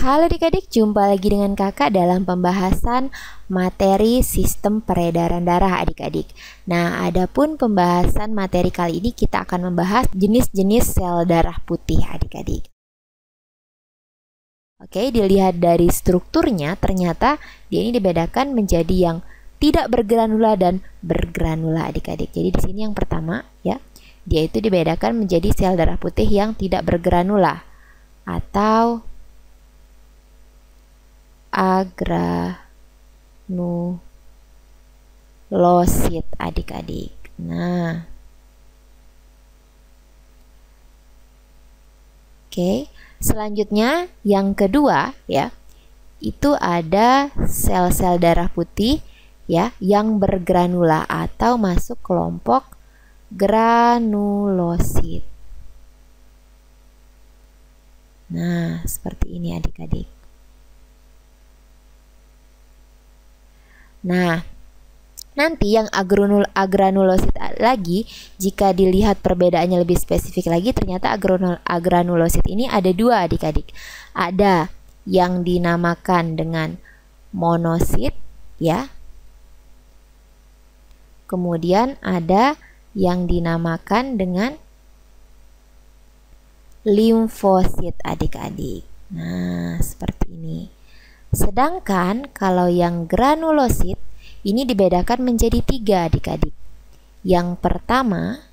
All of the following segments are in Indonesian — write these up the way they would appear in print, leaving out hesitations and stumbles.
Halo adik-adik, jumpa lagi dengan kakak dalam pembahasan materi sistem peredaran darah adik-adik. Nah, adapun pembahasan materi kali ini kita akan membahas jenis-jenis sel darah putih adik-adik. Oke, dilihat dari strukturnya, ternyata dia ini dibedakan menjadi yang tidak bergranula dan bergranula adik-adik. Jadi di sini yang pertama ya, dia itu dibedakan menjadi sel darah putih yang tidak bergranula atau agranulosit adik-adik. Nah, oke, selanjutnya yang kedua ya, itu ada sel-sel darah putih ya yang bergranula atau masuk kelompok granulosit. Nah, seperti ini adik-adik. Nah, nanti yang agranulosit lagi, jika dilihat perbedaannya lebih spesifik lagi, ternyata agranulosit ini ada dua adik-adik. Ada yang dinamakan dengan monosit ya. Kemudian ada yang dinamakan dengan limfosit adik-adik. Nah, seperti ini. Sedangkan kalau yang granulosit ini dibedakan menjadi 3 adik-adik. Yang pertama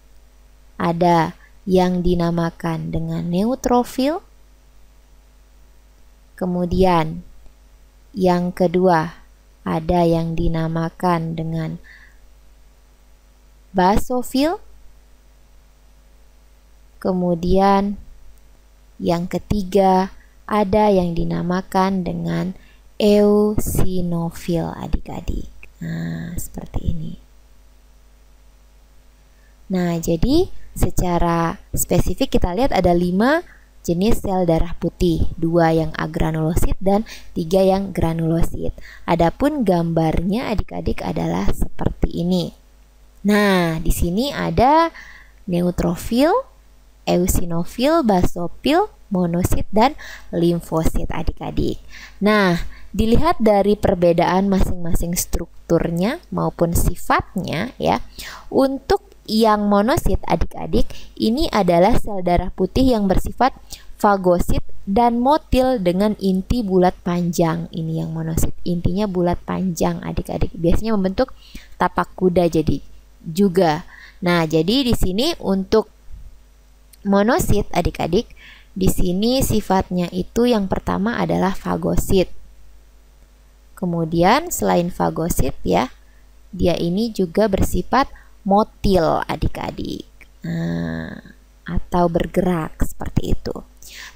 ada yang dinamakan dengan neutrofil. Kemudian yang kedua ada yang dinamakan dengan basofil. Kemudian yang ketiga ada yang dinamakan dengan eosinofil adik-adik. Nah, seperti ini. Nah, jadi secara spesifik kita lihat ada 5 jenis sel darah putih, 2 yang agranulosit dan 3 yang granulosit. Adapun gambarnya adik-adik adalah seperti ini. Nah, di sini ada neutrofil, eosinofil, basofil, monosit, dan limfosit adik-adik. Nah, dilihat dari perbedaan masing-masing strukturnya maupun sifatnya ya. Untuk yang monosit adik-adik, ini adalah sel darah putih yang bersifat fagosit dan motil dengan inti bulat panjang. Ini yang monosit, intinya bulat panjang adik-adik. Biasanya membentuk tapak kuda jadi juga. Nah, jadi di sini untuk monosit adik-adik, di sini sifatnya itu yang pertama adalah fagosit. Kemudian selain fagosit ya, dia ini juga bersifat motil adik-adik. Nah, atau bergerak seperti itu.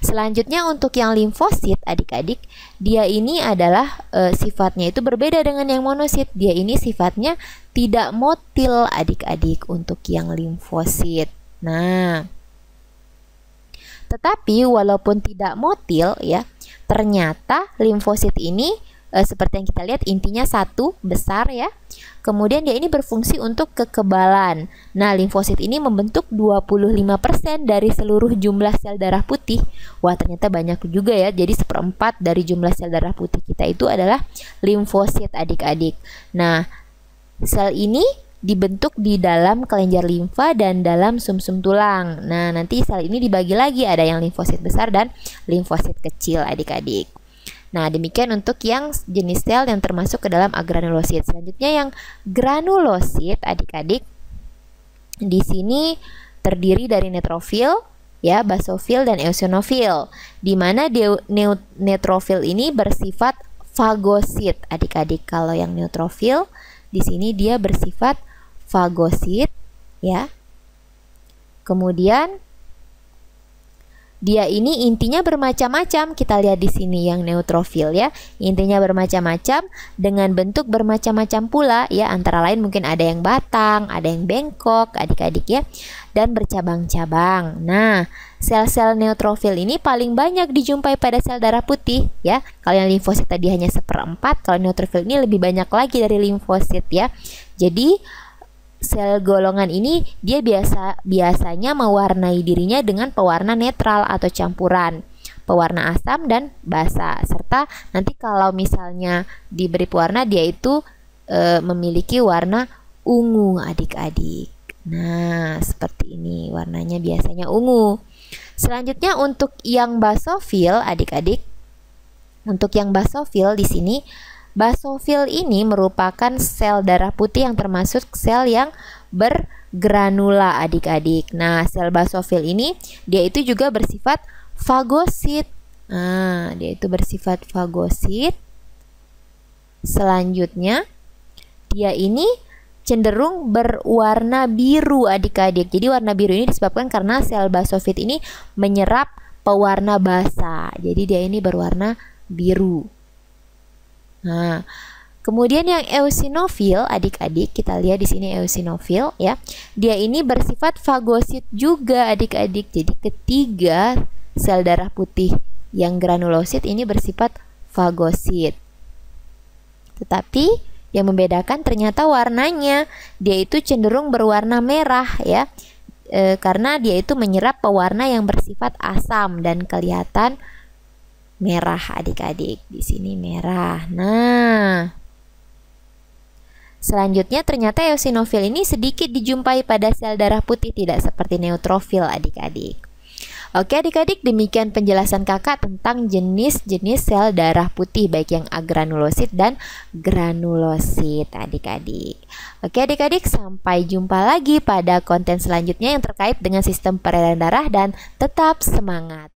Selanjutnya untuk yang limfosit adik-adik, dia ini adalah sifatnya itu berbeda dengan yang monosit. Dia ini sifatnya tidak motil adik-adik untuk yang limfosit. Nah, tetapi walaupun tidak motil ya, ternyata limfosit ini seperti yang kita lihat intinya satu besar ya. Kemudian dia ini berfungsi untuk kekebalan. Nah, limfosit ini membentuk 25% dari seluruh jumlah sel darah putih. Wah, ternyata banyak juga ya. Jadi 1/4 dari jumlah sel darah putih kita itu adalah limfosit adik-adik. Nah, sel ini dibentuk di dalam kelenjar limfa dan dalam sumsum tulang. Nah, nanti sel ini dibagi lagi, ada yang limfosit besar dan limfosit kecil adik-adik. Nah, demikian untuk yang jenis sel yang termasuk ke dalam agranulosit. Selanjutnya yang granulosit adik-adik. Di sini terdiri dari neutrofil, ya, basofil dan eosinofil. Di mana neutrofil ini bersifat fagosit adik-adik. Kalau yang neutrofil di sini dia bersifat fagosit ya. Kemudian dia ini intinya bermacam-macam. Kita lihat di sini yang neutrofil ya. Intinya bermacam-macam dengan bentuk bermacam-macam pula ya. Antara lain mungkin ada yang batang, ada yang bengkok adik-adik ya, dan bercabang-cabang. Nah, sel-sel neutrofil ini paling banyak dijumpai pada sel darah putih ya. Kalau yang limfosit tadi hanya 1/4, kalau neutrofil ini lebih banyak lagi dari limfosit ya. Jadi sel golongan ini dia biasanya mewarnai dirinya dengan pewarna netral atau campuran. pewarna asam dan basa. Serta nanti kalau misalnya diberi pewarna dia itu memiliki warna ungu adik-adik. Nah, seperti ini warnanya biasanya ungu. Selanjutnya untuk yang basofil adik-adik. Untuk yang basofil di sini, basofil ini merupakan sel darah putih yang termasuk sel yang bergranula adik-adik. Nah, sel basofil ini dia itu juga bersifat fagosit. Nah, dia itu bersifat fagosit. Selanjutnya, dia ini cenderung berwarna biru adik-adik. Jadi warna biru ini disebabkan karena sel basofit ini menyerap pewarna basa. Jadi dia ini berwarna biru. Nah, kemudian yang eosinofil adik-adik, kita lihat di sini eosinofil ya. Dia ini bersifat fagosit juga adik-adik. Jadi ketiga sel darah putih yang granulosit ini bersifat fagosit. Tetapi yang membedakan ternyata warnanya, dia itu cenderung berwarna merah ya, karena dia itu menyerap pewarna yang bersifat asam dan kelihatan merah adik-adik. Di sini merah. Nah, selanjutnya ternyata eosinofil ini sedikit dijumpai pada sel darah putih, tidak seperti neutrofil adik-adik. Oke adik-adik, demikian penjelasan kakak tentang jenis-jenis sel darah putih baik yang agranulosit dan granulosit adik-adik. Oke adik-adik, sampai jumpa lagi pada konten selanjutnya yang terkait dengan sistem peredaran darah dan tetap semangat.